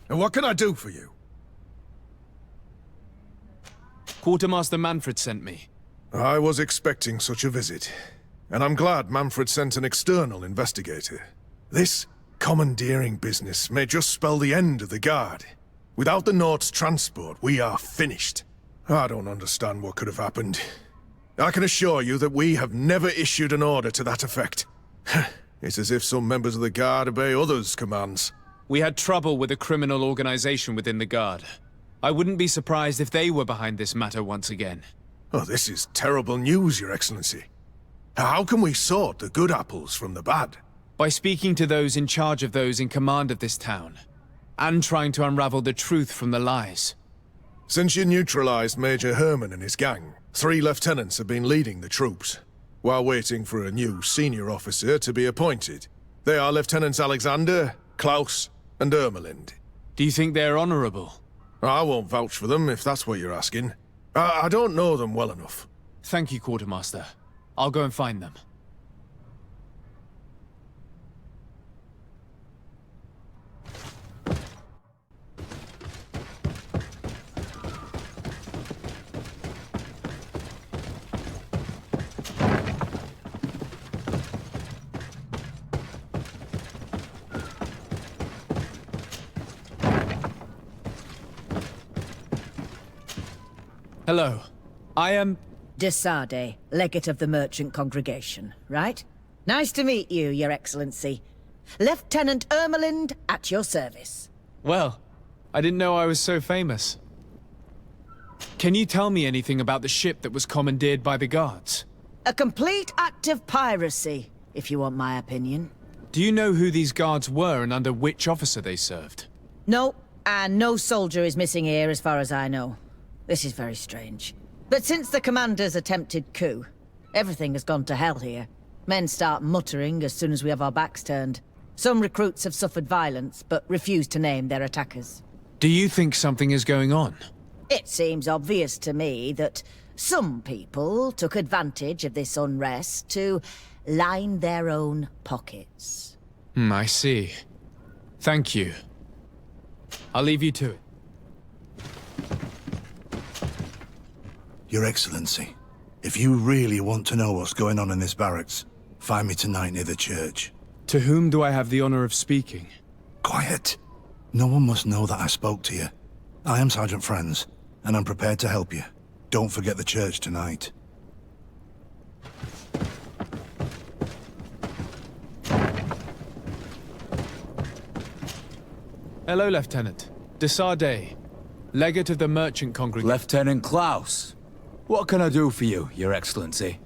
And what can I do for you? Quartermaster Manfred sent me. I was expecting such a visit. And I'm glad Manfred sent an external investigator. This commandeering business may just spell the end of the Guard. Without the Nord's transport, we are finished. I don't understand what could have happened. I can assure you that we have never issued an order to that effect. It's as if some members of the Guard obey others' commands. We had trouble with a criminal organization within the Guard. I wouldn't be surprised if they were behind this matter once again. Oh, this is terrible news, Your Excellency. How can we sort the good apples from the bad? By speaking to those in charge of those in command of this town, and trying to unravel the truth from the lies. Since you neutralized Major Herman and his gang, 3 lieutenants have been leading the troops, while waiting for a new senior officer to be appointed. They are Lieutenants Alexander, Klaus, and Ermelind. Do you think they're honorable? I won't vouch for them, if that's what you're asking. I don't know them well enough. Thank you, Quartermaster. I'll go and find them. Hello. I am... Desade, legate of the merchant congregation, right? Nice to meet you, Your Excellency. Lieutenant Ermelind, at your service. Well, I didn't know I was so famous. Can you tell me anything about the ship that was commandeered by the guards? A complete act of piracy, if you want my opinion. Do you know who these guards were and under which officer they served? No, and no soldier is missing here as far as I know. This is very strange. But since the commander's attempted coup, everything has gone to hell here. Men start muttering as soon as we have our backs turned. Some recruits have suffered violence, but refuse to name their attackers. Do you think something is going on? It seems obvious to me that some people took advantage of this unrest to line their own pockets. I see. Thank you. I'll leave you to it. Your Excellency, if you really want to know what's going on in this barracks, find me tonight near the church. To whom do I have the honor of speaking? Quiet. No one must know that I spoke to you. I am Sergeant Franz, and I'm prepared to help you. Don't forget the church tonight. Hello, Lieutenant. Desade, legate of the merchant congregation. Lieutenant Klaus. What can I do for you, Your Excellency?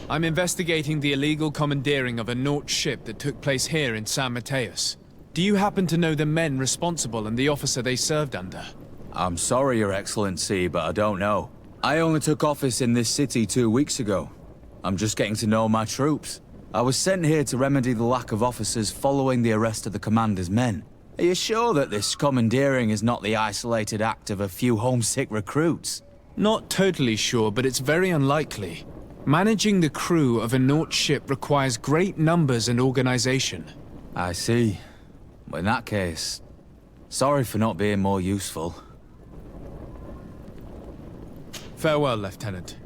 I'm investigating the illegal commandeering of a Nort ship that took place here in San Mateus. Do you happen to know the men responsible and the officer they served under? I'm sorry, Your Excellency, but I don't know. I only took office in this city 2 weeks ago. I'm just getting to know my troops. I was sent here to remedy the lack of officers following the arrest of the commander's men. Are you sure that this commandeering is not the isolated act of a few homesick recruits? Not totally sure, but it's very unlikely. Managing the crew of a Nort ship requires great numbers and organization. I see. In that case, sorry for not being more useful. Farewell, Lieutenant.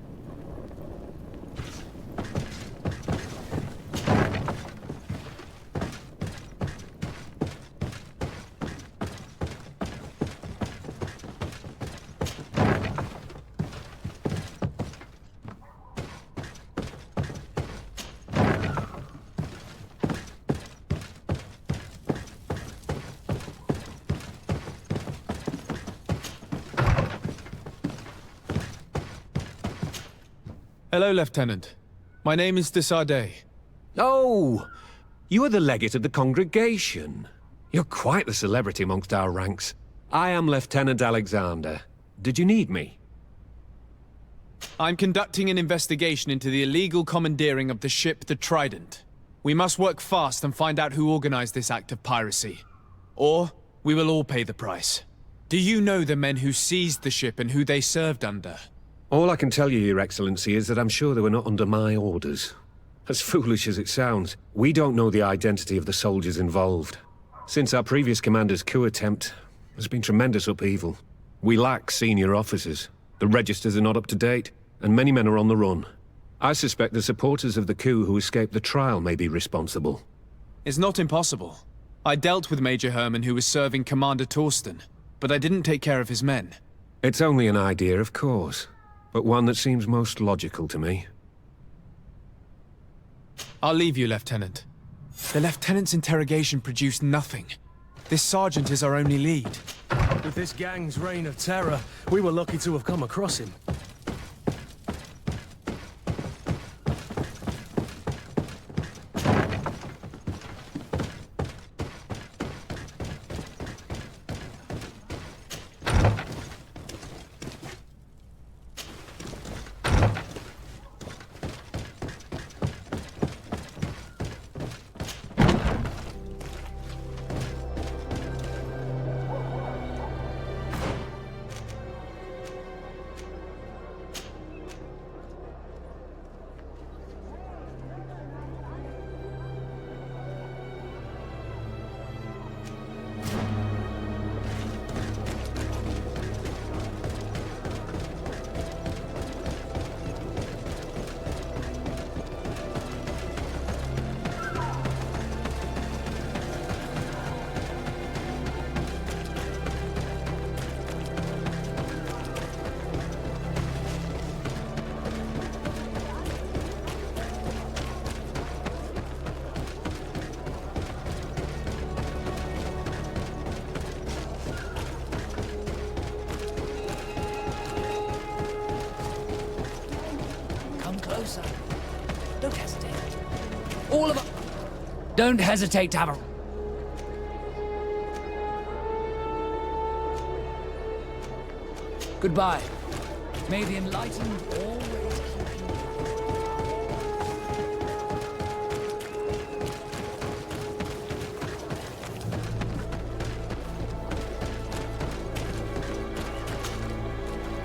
Hello, Lieutenant. My name is Desade. Oh, you are the legate of the congregation. You're quite the celebrity amongst our ranks. I am Lieutenant Alexander. Did you need me? I'm conducting an investigation into the illegal commandeering of the ship the Trident. We must work fast and find out who organized this act of piracy. Or we will all pay the price. Do you know the men who seized the ship and who they served under? All I can tell you, Your Excellency, is that I'm sure they were not under my orders. As foolish as it sounds, we don't know the identity of the soldiers involved. Since our previous commander's coup attempt, there's been tremendous upheaval. We lack senior officers. The registers are not up to date, and many men are on the run. I suspect the supporters of the coup who escaped the trial may be responsible. It's not impossible. I dealt with Major Herman, who was serving Commander Torsten, but I didn't take care of his men. It's only an idea, of course, but one that seems most logical to me. I'll leave you, Lieutenant. The Lieutenant's interrogation produced nothing. This sergeant is our only lead. With this gang's reign of terror, we were lucky to have come across him. Closer. Don't hesitate. All of us. Don't hesitate to have a... Goodbye. May the enlightened always keep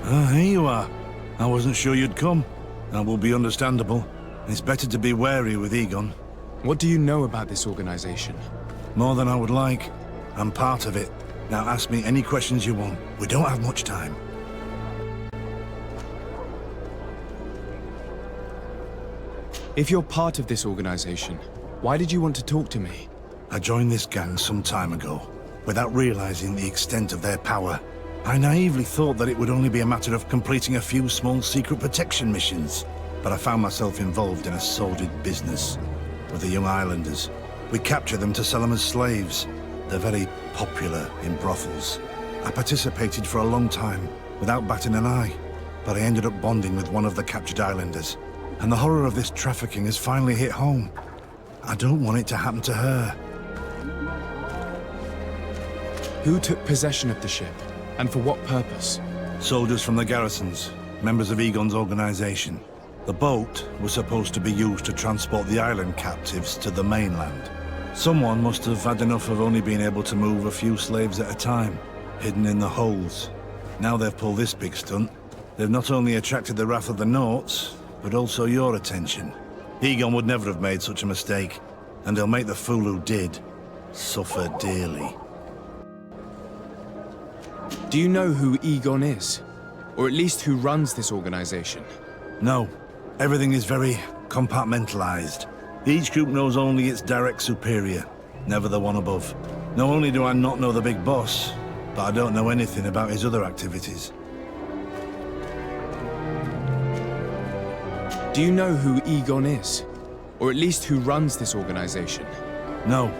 you... Here you are. I wasn't sure you'd come. That will be understandable. It's better to be wary with Egon. What do you know about this organization? More than I would like. I'm part of it. Now ask me any questions you want. We don't have much time. If you're part of this organization, why did you want to talk to me? I joined this gang some time ago, without realizing the extent of their power. I naively thought that it would only be a matter of completing a few small secret protection missions, but I found myself involved in a sordid business with the young islanders. We capture them to sell them as slaves. They're very popular in brothels. I participated for a long time, without batting an eye, but I ended up bonding with one of the captured islanders, and the horror of this trafficking has finally hit home. I don't want it to happen to her. Who took possession of the ship? And for what purpose? Soldiers from the garrisons, members of Egon's organization. The boat was supposed to be used to transport the island captives to the mainland. Someone must have had enough of only being able to move a few slaves at a time, hidden in the holds. Now they've pulled this big stunt. They've not only attracted the wrath of the Nauts, but also your attention. Egon would never have made such a mistake, and they'll make the fool who did suffer dearly. Do you know who Egon is? Or at least who runs this organization? No. Everything is very compartmentalized. Each group knows only its direct superior, never the one above. Not only do I not know the big boss, but I don't know anything about his other activities. Do you know who Egon is? Or at least who runs this organization? No.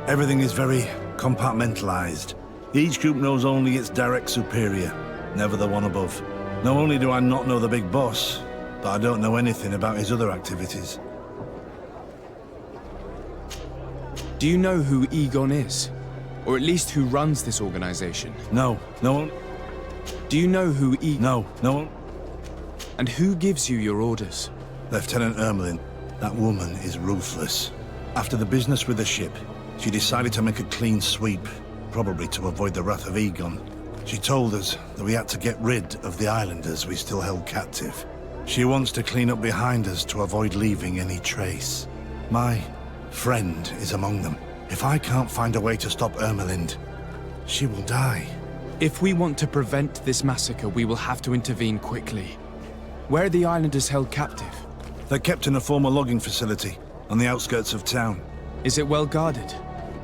Everything is very compartmentalized. Each group knows only its direct superior, never the one above. Not only do I not know the big boss, but I don't know anything about his other activities. Do you know who Egon is? Or at least who runs this organization? No. No one... Do you know who Egon... No. No one... And who gives you your orders? Lieutenant Ermelin. That woman is ruthless. After the business with the ship, she decided to make a clean sweep. Probably to avoid the wrath of Egon. She told us that we had to get rid of the islanders we still held captive. She wants to clean up behind us to avoid leaving any trace. My friend is among them. If I can't find a way to stop Ermelind, she will die. If we want to prevent this massacre, we will have to intervene quickly. Where are the islanders held captive? They're kept in a former logging facility on the outskirts of town. Is it well guarded?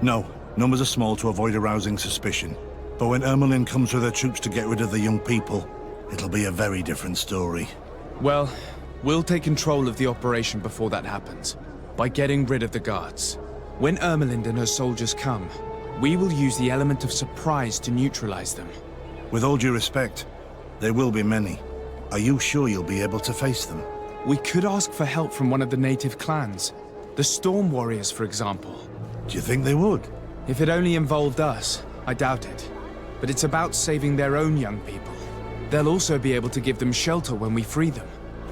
No, numbers are small to avoid arousing suspicion. But when Ermelin comes with her troops to get rid of the young people, it'll be a very different story. Well, we'll take control of the operation before that happens, by getting rid of the guards. When Ermelind and her soldiers come, we will use the element of surprise to neutralize them. With all due respect, there will be many. Are you sure you'll be able to face them? We could ask for help from one of the native clans. The Storm Warriors, for example. Do you think they would? If it only involved us, I doubt it. But it's about saving their own young people. They'll also be able to give them shelter when we free them.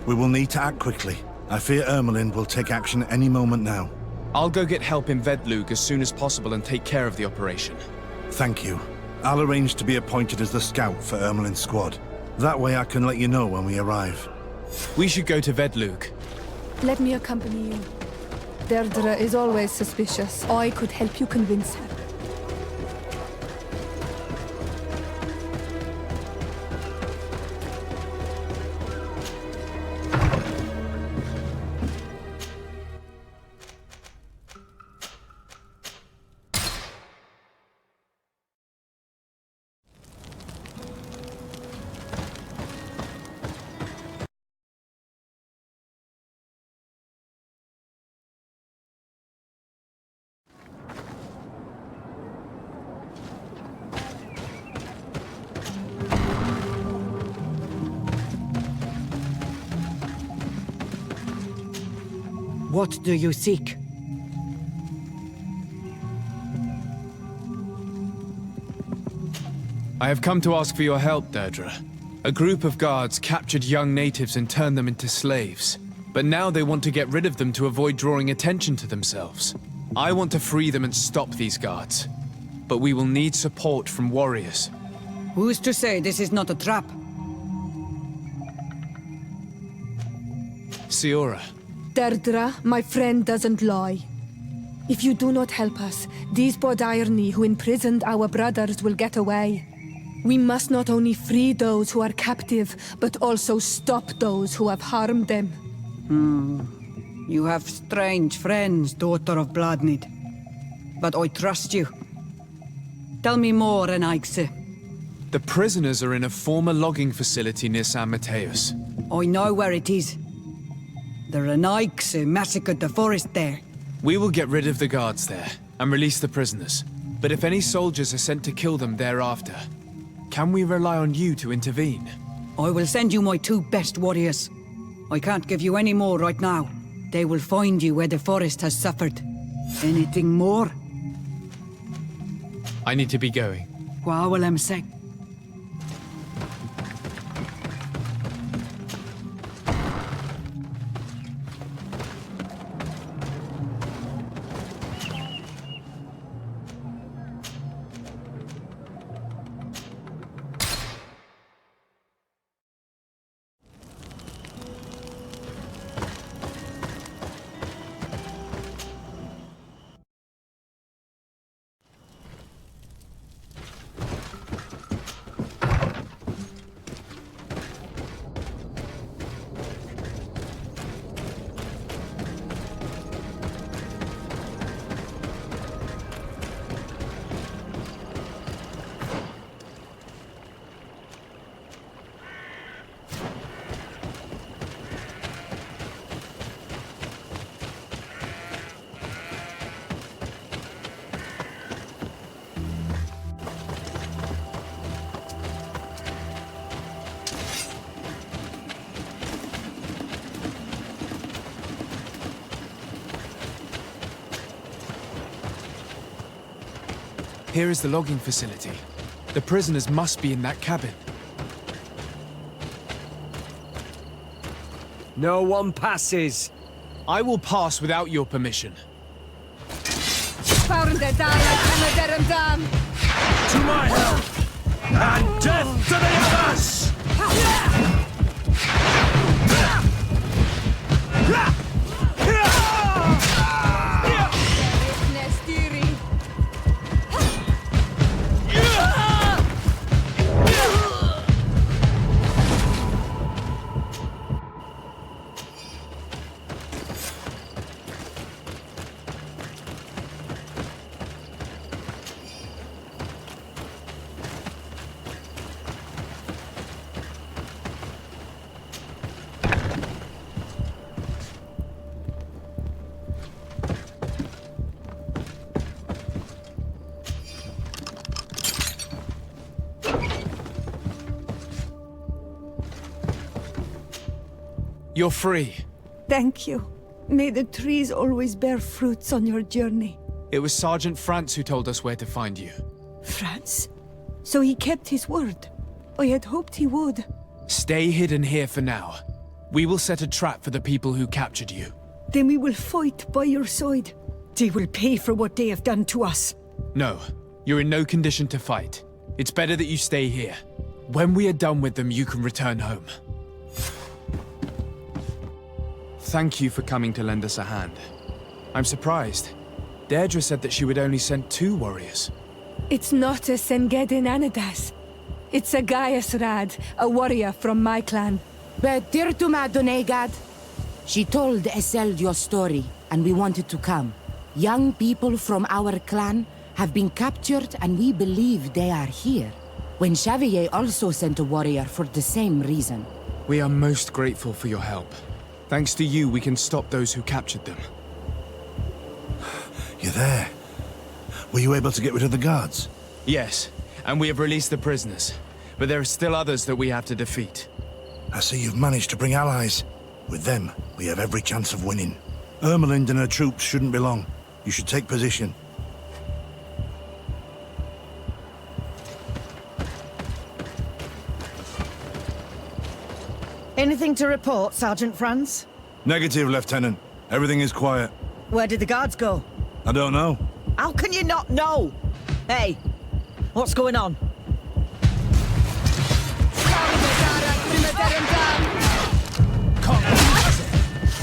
We will need to act quickly. I fear Ermelind will take action any moment now. I'll go get help in Vedlug as soon as possible and take care of the operation. Thank you. I'll arrange to be appointed as the scout for Ermelin's squad. That way I can let you know when we arrive. We should go to Vedlug. Let me accompany you. Deirdre is always suspicious. I could help you convince her. What do you seek? I have come to ask for your help, Deirdre. A group of guards captured young natives and turned them into slaves. But now they want to get rid of them to avoid drawing attention to themselves. I want to free them and stop these guards. But we will need support from warriors. Who's to say this is not a trap? Siora. Deirdre, my friend doesn't lie. If you do not help us, these Bodairni who imprisoned our brothers will get away. We must not only free those who are captive, but also stop those who have harmed them. You have strange friends, daughter of Bladnid. But I trust you. Tell me more, Enaikse. The prisoners are in a former logging facility near San Mateus. I know where it is. The Enaikse massacred the forest there. We will get rid of the guards there and release the prisoners. But if any soldiers are sent to kill them thereafter, can we rely on you to intervene? I will send you my 2 best warriors. I can't give you any more right now. They will find you where the forest has suffered. Anything more? I need to be going. Qua will I'm sick. Here is the logging facility. The prisoners must be in that cabin. No one passes. I will pass without your permission. To My help! And death to the others! You're free. Thank you. May the trees always bear fruits on your journey. It was Sergeant Franz who told us where to find you. Franz? So he kept his word. I had hoped he would. Stay hidden here for now. We will set a trap for the people who captured you. Then we will fight by your side. They will pay for what they have done to us. No, you're in no condition to fight. It's better that you stay here. When we are done with them, you can return home. Thank you for coming to lend us a hand. I'm surprised. Deirdre said that she would only send 2 warriors. It's not a Sengedin Anadas. It's a Gaius Rad, a warrior from my clan. Betirtuma Donegad. She told Eseld your story, and we wanted to come. Young people from our clan have been captured, and we believe they are here. When Xavier also sent a warrior for the same reason. We are most grateful for your help. Thanks to you, we can stop those who captured them. You're there. Were you able to get rid of the guards? Yes, and we have released the prisoners. But there are still others that we have to defeat. I see you've managed to bring allies. With them, we have every chance of winning. Ermelind and her troops shouldn't be long. You should take position. Anything to report, Sergeant Franz? Negative, Lieutenant. Everything is quiet. Where did the guards go? I don't know. How can you not know? Hey, what's going on? Come,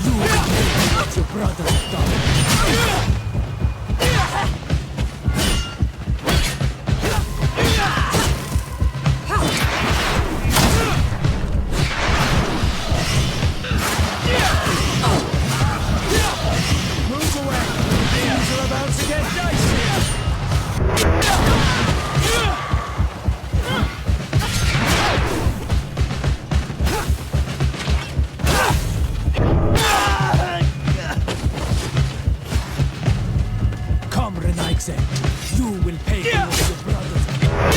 you will pay what your brother has done. Move away! Things are about to get dicey! Come, Renaigse. You will pay for what your brothers have done.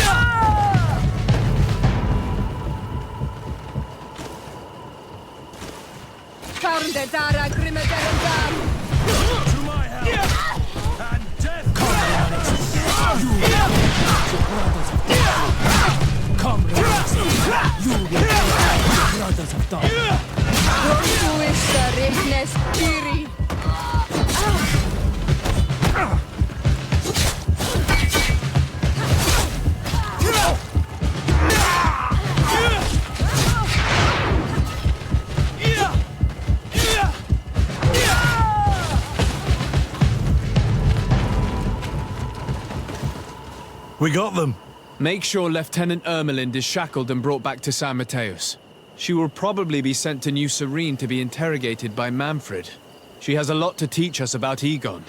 To my help! And death! Come, Renaigse. You will pay what your brothers have done. Come, Renaigse. You will pay what your brothers have done. We got them. Make sure Lieutenant Ermelind is shackled and brought back to San Mateus. She will probably be sent to New Serene to be interrogated by Manfred. She has a lot to teach us about Egon.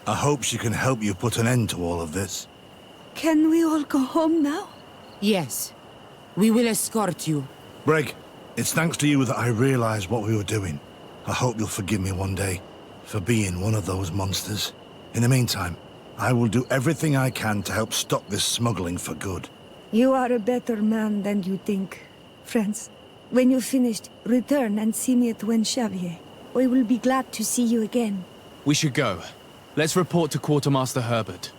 I hope she can help you put an end to all of this. Can we all go home now? Yes. We will escort you. Breg, it's thanks to you that I realized what we were doing. I hope you'll forgive me one day for being one of those monsters. In the meantime, I will do everything I can to help stop this smuggling for good. You are a better man than you think, friends. When you're finished, return and see me at Xavier. I will be glad to see you again. We should go. Let's report to Quartermaster Herbert.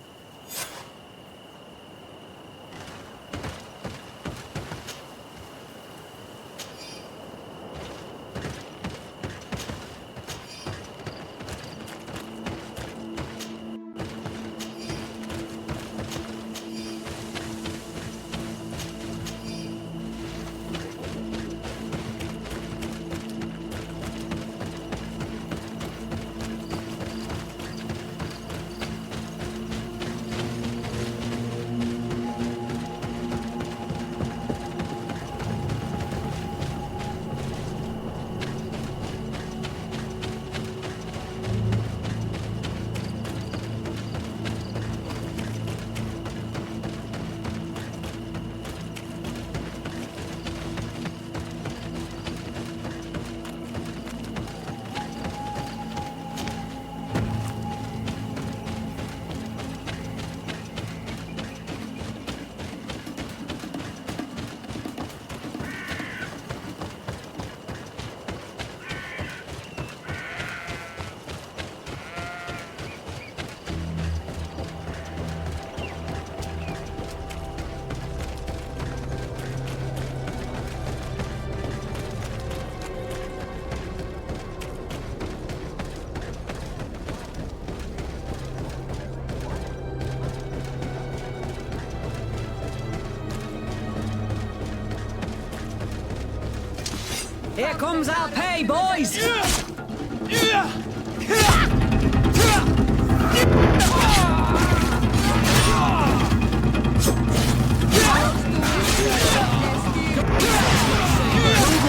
Here comes our pay, boys! Move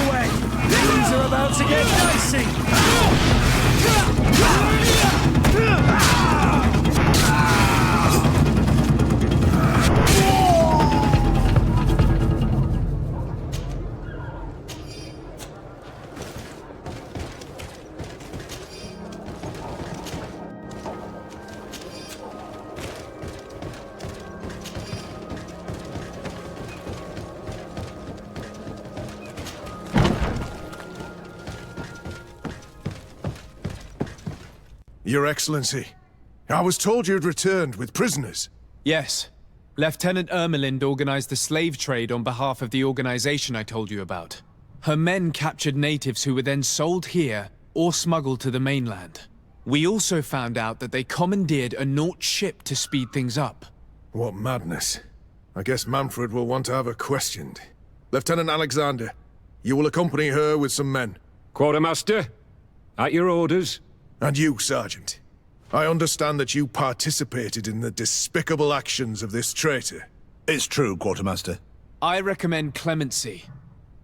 away! Things are about to get dicey! Your Excellency, I was told you had returned with prisoners. Yes. Lieutenant Ermelind organized the slave trade on behalf of the organization I told you about. Her men captured natives who were then sold here or smuggled to the mainland. We also found out that they commandeered a Naut ship to speed things up. What madness. I guess Manfred will want to have her questioned. Lieutenant Alexander, you will accompany her with some men. Quartermaster, at your orders. And you, Sergeant. I understand that you participated in the despicable actions of this traitor. It's true, Quartermaster. I recommend clemency.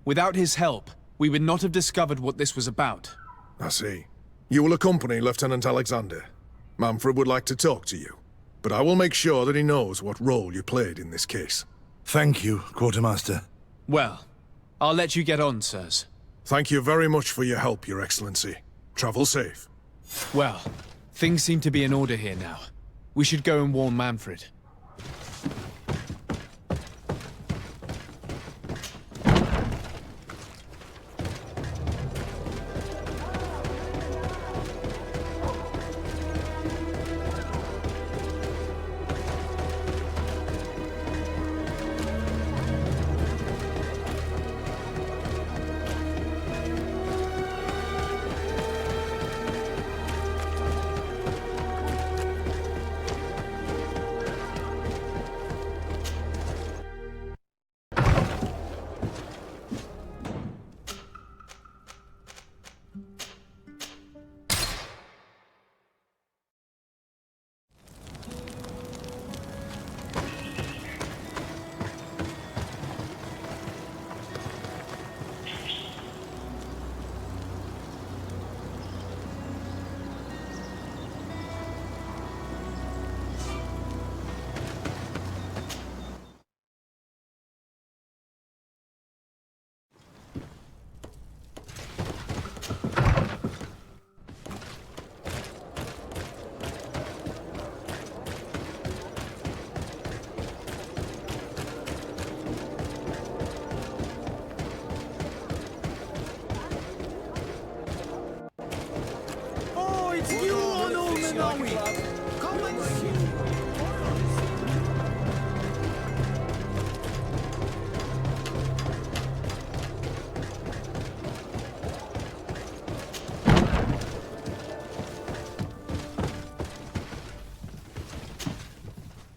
Without his help, we would not have discovered what this was about. I see. You will accompany Lieutenant Alexander. Manfred would like to talk to you, but I will make sure that he knows what role you played in this case. Thank you, Quartermaster. Well, I'll let you get on, sirs. Thank you very much for your help, Your Excellency. Travel safe. Well, things seem to be in order here now. We should go and warn Manfred.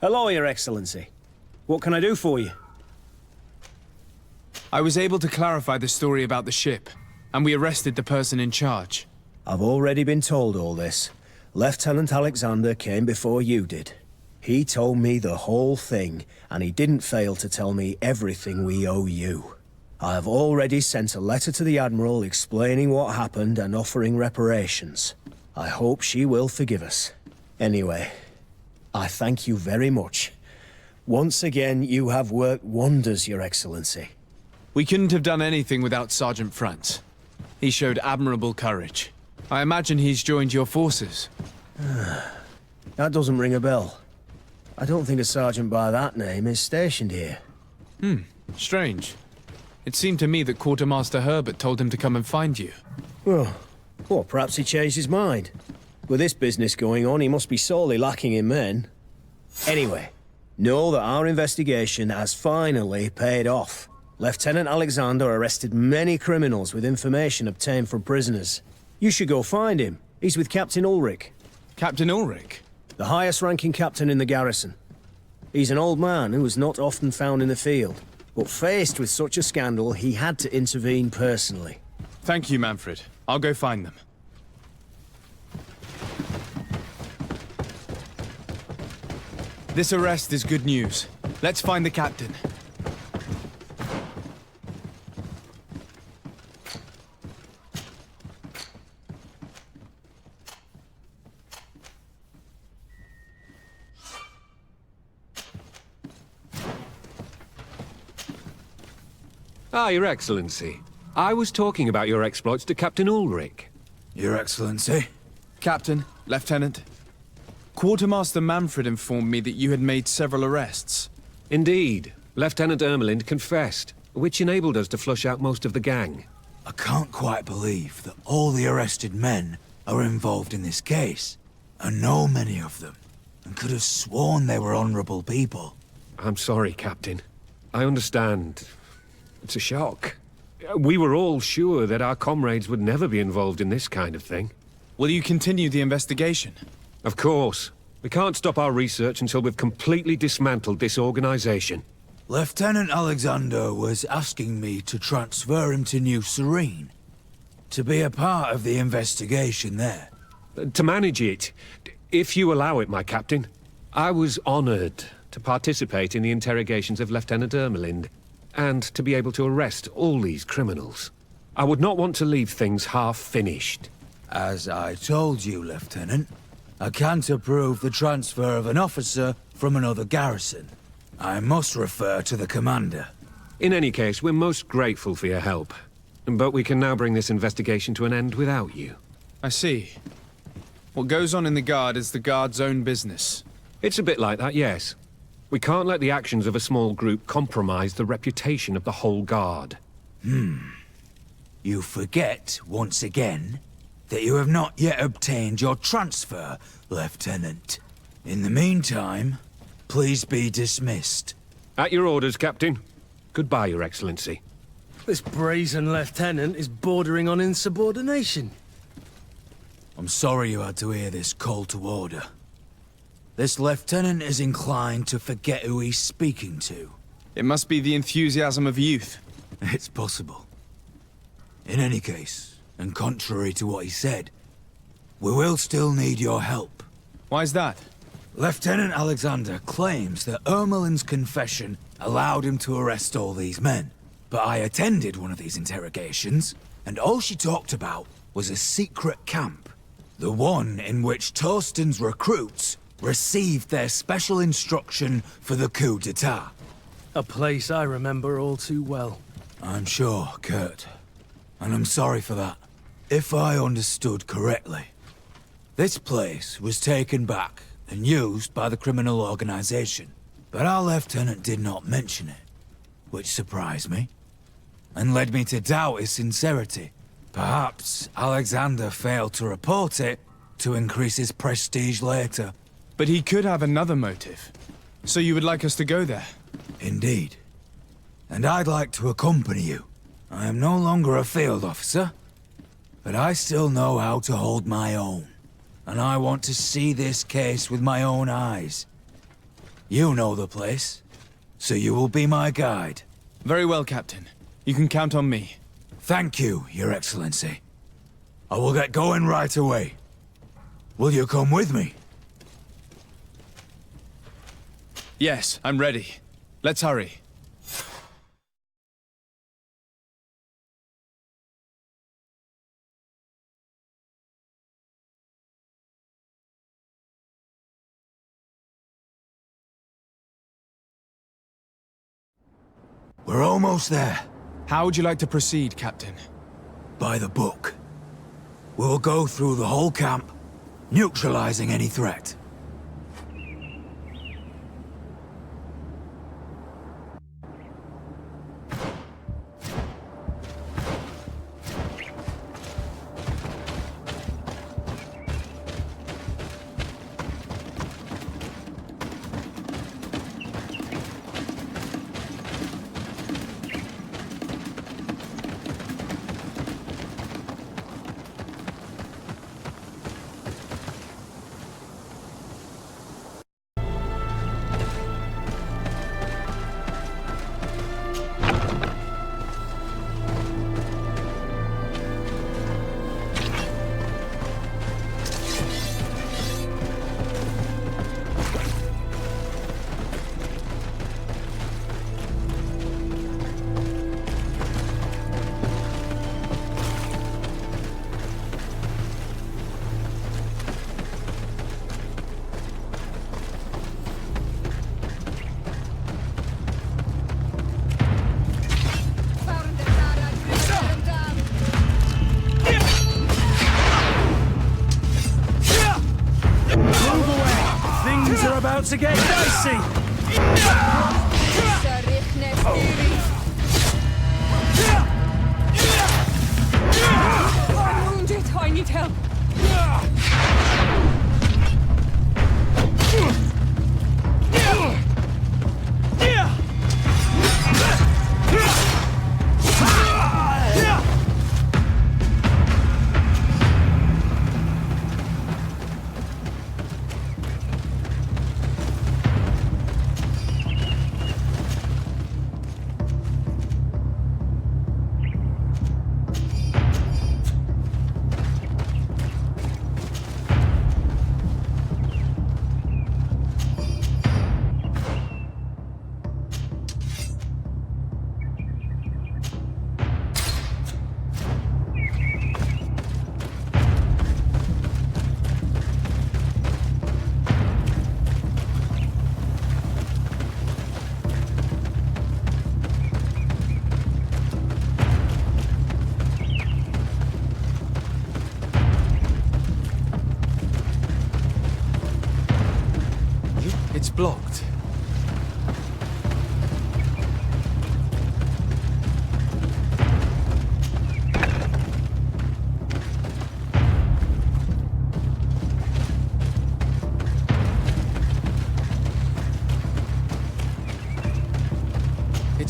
Hello, Your Excellency. What can I do for you? I was able to clarify the story about the ship, and we arrested the person in charge. I've already been told all this. Lieutenant Alexander came before you did. He told me the whole thing, and he didn't fail to tell me everything we owe you. I have already sent a letter to the Admiral explaining what happened and offering reparations. I hope she will forgive us. Anyway, I thank you very much. Once again, you have worked wonders, Your Excellency. We couldn't have done anything without Sergeant Franz. He showed admirable courage. I imagine he's joined your forces. That doesn't ring a bell. I don't think a sergeant by that name is stationed here. Strange. It seemed to me that Quartermaster Herbert told him to come and find you. Well, perhaps he changed his mind. With this business going on, he must be sorely lacking in men. Anyway, know that our investigation has finally paid off. Lieutenant Alexander arrested many criminals with information obtained from prisoners. You should go find him. He's with Captain Ulrich. Captain Ulrich? The highest-ranking captain in the garrison. He's an old man who was not often found in the field, but faced with such a scandal, he had to intervene personally. Thank you, Manfred. I'll go find them. This arrest is good news. Let's find the captain. Ah, Your Excellency. I was talking about your exploits to Captain Ulrich. Your Excellency? Captain, Lieutenant. Quartermaster Manfred informed me that you had made several arrests. Indeed. Lieutenant Ermelind confessed, which enabled us to flush out most of the gang. I can't quite believe that all the arrested men are involved in this case. I know many of them, and could have sworn they were honorable people. I'm sorry, Captain. I understand. It's a shock. We were all sure that our comrades would never be involved in this kind of thing. Will you continue the investigation? Of course. We can't stop our research until we've completely dismantled this organization. Lieutenant Alexander was asking me to transfer him to New Serene, to be a part of the investigation there. To manage it, if you allow it, my captain. I was honored to participate in the interrogations of Lieutenant Ermelind, and to be able to arrest all these criminals. I would not want to leave things half-finished. As I told you, Lieutenant, I can't approve the transfer of an officer from another garrison. I must refer to the commander. In any case, we're most grateful for your help. But we can now bring this investigation to an end without you. I see. What goes on in the Guard is the Guard's own business. It's a bit like that, yes. We can't let the actions of a small group compromise the reputation of the whole Guard. You forget, once again, that you have not yet obtained your transfer, Lieutenant. In the meantime, please be dismissed. At your orders, Captain. Goodbye, Your Excellency. This brazen lieutenant is bordering on insubordination. I'm sorry you had to hear this call to order. This lieutenant is inclined to forget who he's speaking to. It must be the enthusiasm of youth. It's possible. In any case, and contrary to what he said, we will still need your help. Why's that? Lieutenant Alexander claims that Ermelin's confession allowed him to arrest all these men. But I attended one of these interrogations, and all she talked about was a secret camp. The one in which Torsten's recruits received their special instruction for the coup d'etat. A place I remember all too well. I'm sure, Kurt. And I'm sorry for that. If I understood correctly, this place was taken back and used by the criminal organization. But our lieutenant did not mention it, which surprised me, and led me to doubt his sincerity. Perhaps Alexander failed to report it to increase his prestige later. But he could have another motive. So you would like us to go there? Indeed. And I'd like to accompany you. I am no longer a field officer, but I still know how to hold my own. And I want to see this case with my own eyes. You know the place, so you will be my guide. Very well, Captain. You can count on me. Thank you, Your Excellency. I will get going right away. Will you come with me? Yes, I'm ready. Let's hurry. We're almost there. How would you like to proceed, Captain? By the book. We'll go through the whole camp, neutralizing any threat.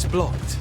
It's blocked.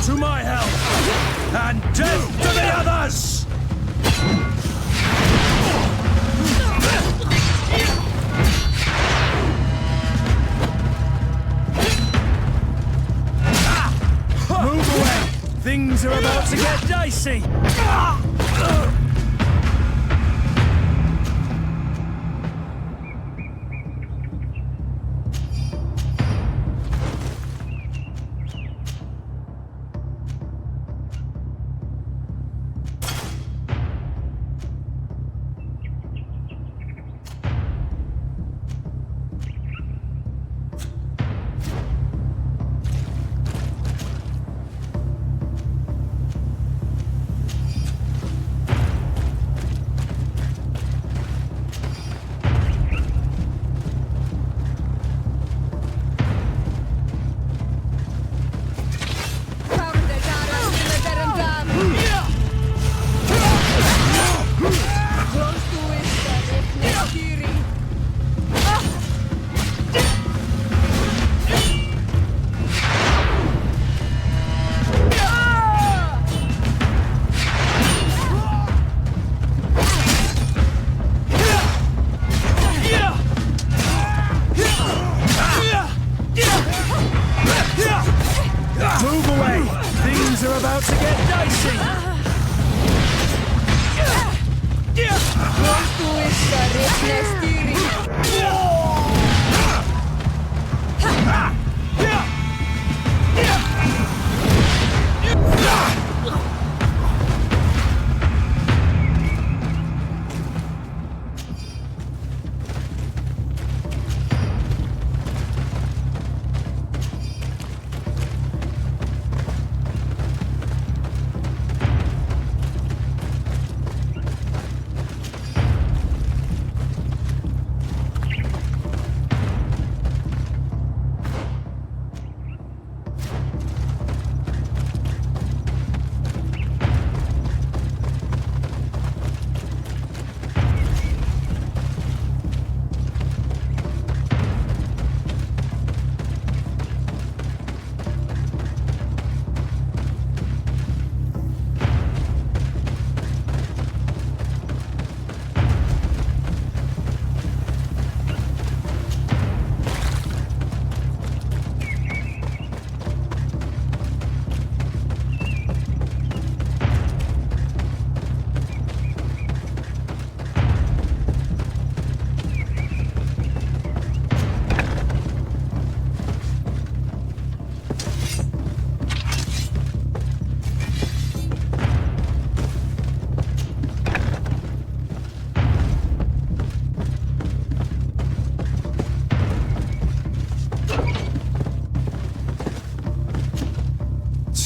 To my help! And death to the others! Move away! Things are about to get dicey! Move away! Things are about to get dicey!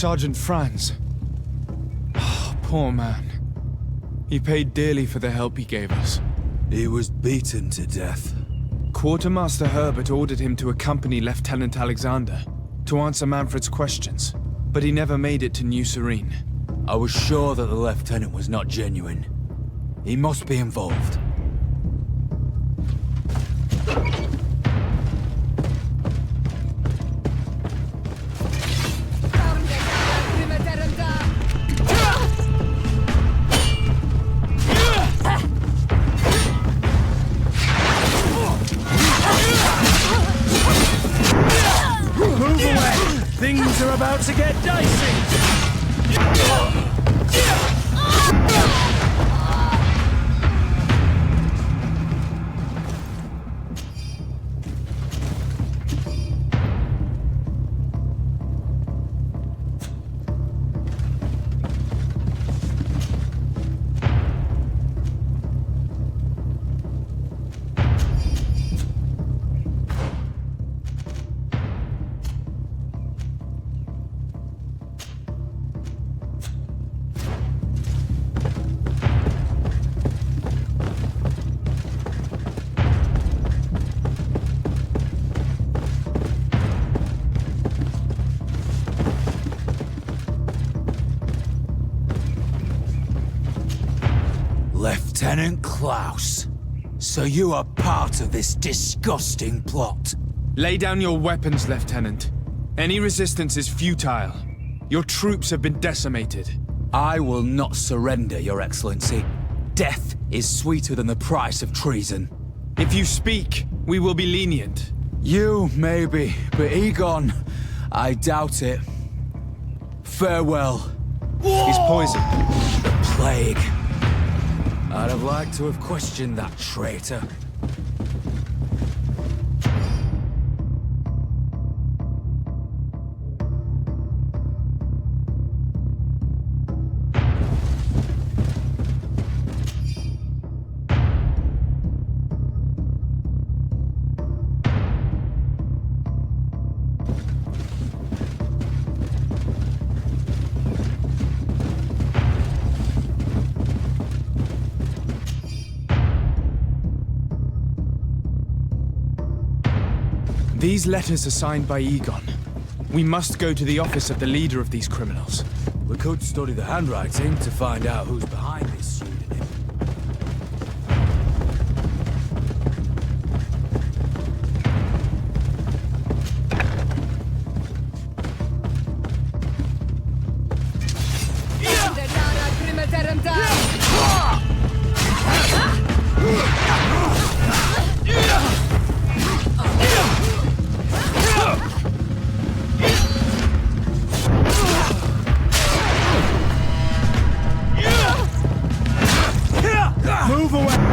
Sergeant Franz. Oh, poor man. He paid dearly for the help he gave us. He was beaten to death. Quartermaster Herbert ordered him to accompany Lieutenant Alexander to answer Manfred's questions, but he never made it to New Serene. I was sure that the lieutenant was not genuine. He must be involved. Move away! Things are about to get dicey! Lieutenant Klaus. So you are part of this disgusting plot. Lay down your weapons, Lieutenant. Any resistance is futile. Your troops have been decimated. I will not surrender, Your Excellency. Death is sweeter than the price of treason. If you speak, we will be lenient. You, maybe, but Egon, I doubt it. Farewell. He's poisoned. The plague. I'd have liked to have questioned that traitor. These letters are signed by Egon. We must go to the office of the leader of these criminals. We could study the handwriting to find out who's behind this pseudonym. Move away!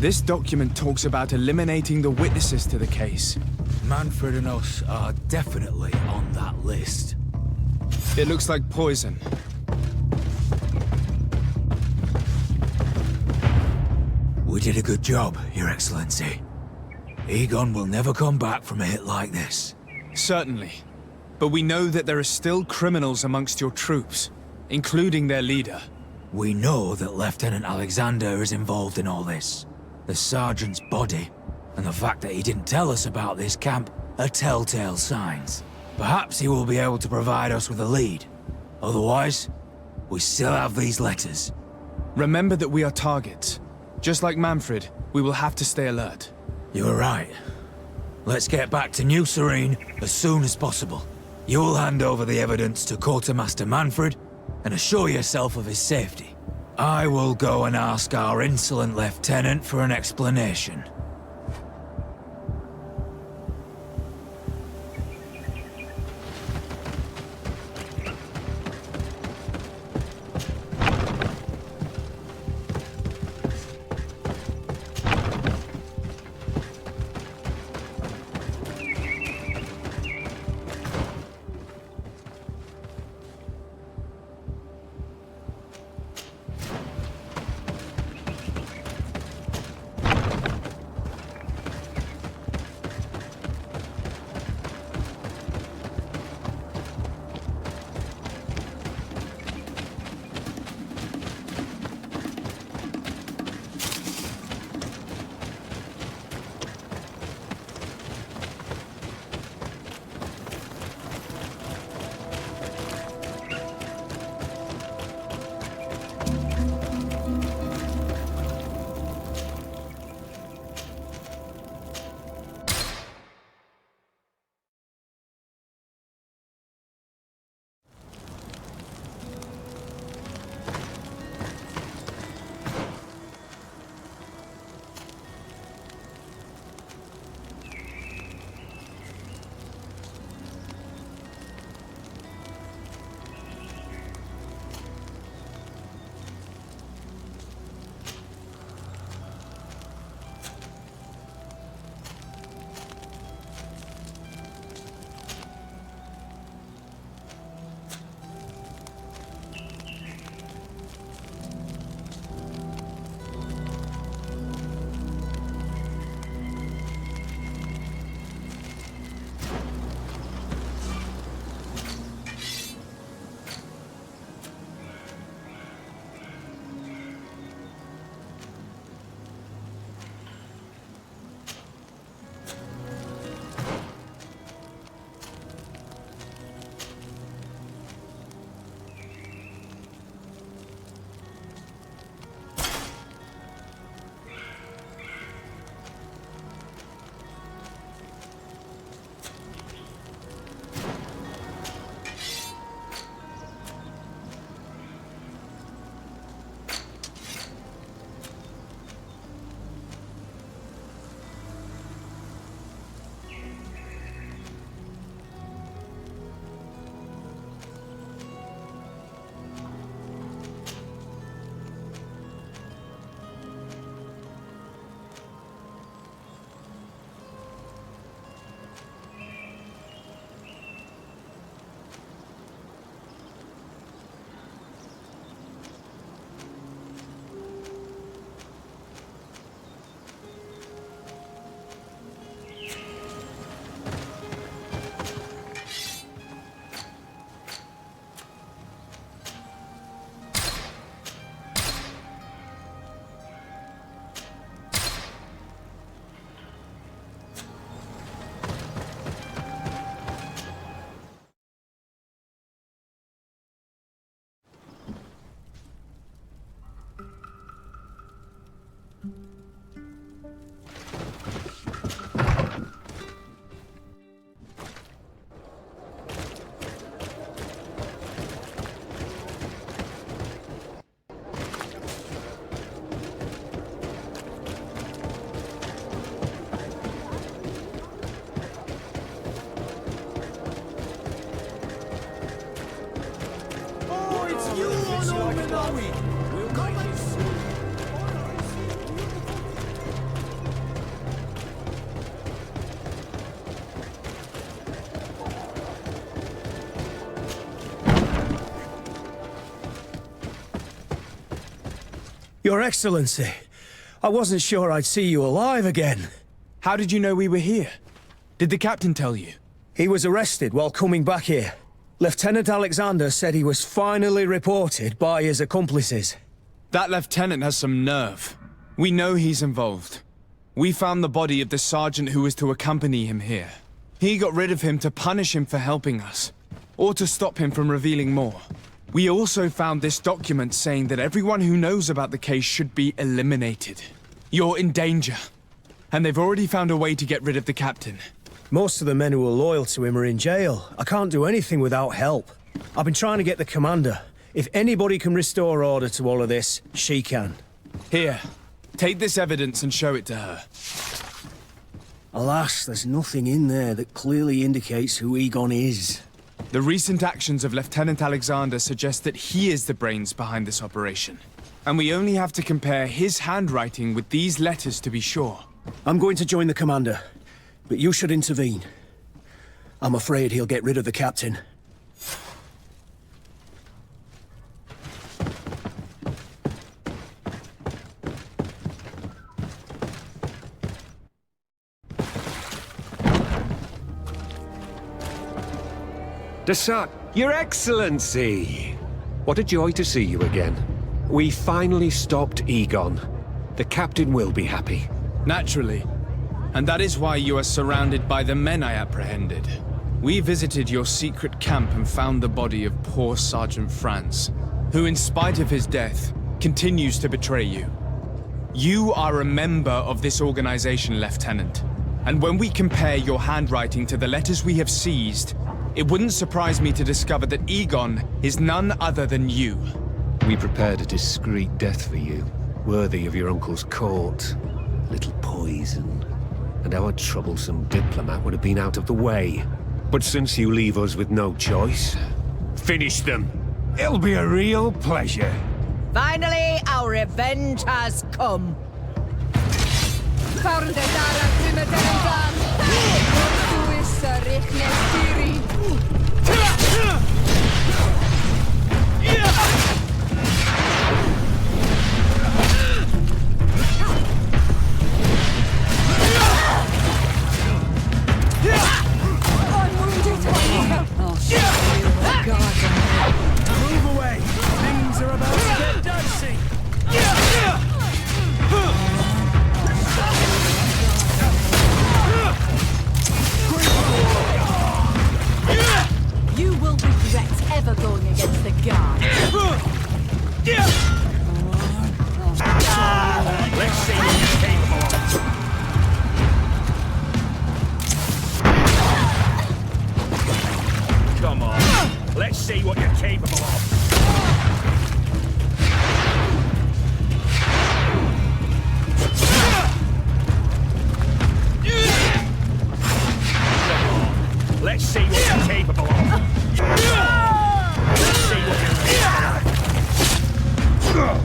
This document talks about eliminating the witnesses to the case. Manfred and us are definitely on that list. It looks like poison. We did a good job, Your Excellency. Egon will never come back from a hit like this. Certainly. But we know that there are still criminals amongst your troops, including their leader. We know that Lieutenant Alexander is involved in all this. The sergeant's body, and the fact that he didn't tell us about this camp, are telltale signs. Perhaps he will be able to provide us with a lead. Otherwise, we still have these letters. Remember that we are targets. Just like Manfred, we will have to stay alert. You are right. Let's get back to New Serene as soon as possible. You'll hand over the evidence to Quartermaster Manfred and assure yourself of his safety. I will go and ask our insolent lieutenant for an explanation. Your Excellency, I wasn't sure I'd see you alive again. How did you know we were here? Did the captain tell you? He was arrested while coming back here. Lieutenant Alexander said he was finally reported by his accomplices. That lieutenant has some nerve. We know he's involved. We found the body of the sergeant who was to accompany him here. He got rid of him to punish him for helping us, or to stop him from revealing more. We also found this document saying that everyone who knows about the case should be eliminated. You're in danger. And they've already found a way to get rid of the captain. Most of the men who are loyal to him are in jail. I can't do anything without help. I've been trying to get the commander. If anybody can restore order to all of this, she can. Here, take this evidence and show it to her. Alas, there's nothing in there that clearly indicates who Egon is. The recent actions of Lieutenant Alexander suggest that he is the brains behind this operation. And we only have to compare his handwriting with these letters to be sure. I'm going to join the commander, but you should intervene. I'm afraid he'll get rid of the captain. Desat, Your Excellency! What a joy to see you again. We finally stopped Egon. The captain will be happy. Naturally. And that is why you are surrounded by the men I apprehended. We visited your secret camp and found the body of poor Sergeant Franz, who in spite of his death, continues to betray you. You are a member of this organization, Lieutenant. And when we compare your handwriting to the letters we have seized, it wouldn't surprise me to discover that Egon is none other than you. We prepared a discreet death for you, worthy of your uncle's court. Little poison, and our troublesome diplomat would have been out of the way. But since you leave us with no choice, finish them. It'll be a real pleasure. Finally, our revenge has come. Move away! Things are about to get dicey! You will regret ever going against the guard. Let's see what you're capable of. Come on. Let's see what you're capable of. Let's see what you're capable of. Let's see what you're capable of.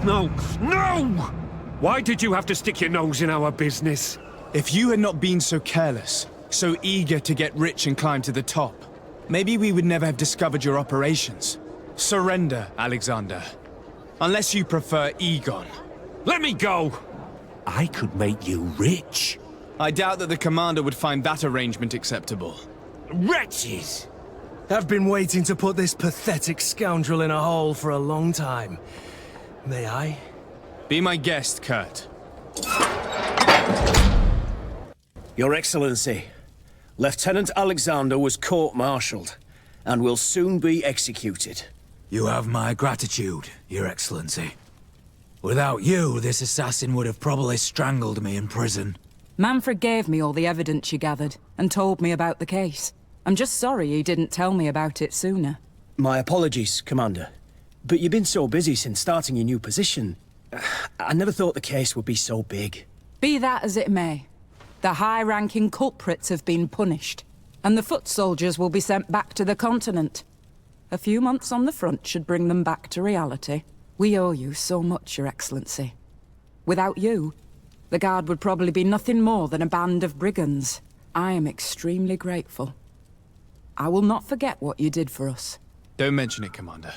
No! Why did you have to stick your nose in our business? If you had not been so careless, so eager to get rich and climb to the top, maybe we would never have discovered your operations. Surrender, Alexander. Unless you prefer Egon. Let me go! I could make you rich. I doubt that the commander would find that arrangement acceptable. Wretches! I've been waiting to put this pathetic scoundrel in a hole for a long time. May I? Be my guest, Kurt. Your Excellency, Lieutenant Alexander was court-martialed and will soon be executed. You have my gratitude, Your Excellency. Without you, this assassin would have probably strangled me in prison. Manfred gave me all the evidence you gathered, and told me about the case. I'm just sorry he didn't tell me about it sooner. My apologies, Commander. But you've been so busy since starting your new position. I never thought the case would be so big. Be that as it may, the high-ranking culprits have been punished, and the foot soldiers will be sent back to the continent. A few months on the front should bring them back to reality. We owe you so much, Your Excellency. Without you, the Guard would probably be nothing more than a band of brigands. I am extremely grateful. I will not forget what you did for us. Don't mention it, Commander.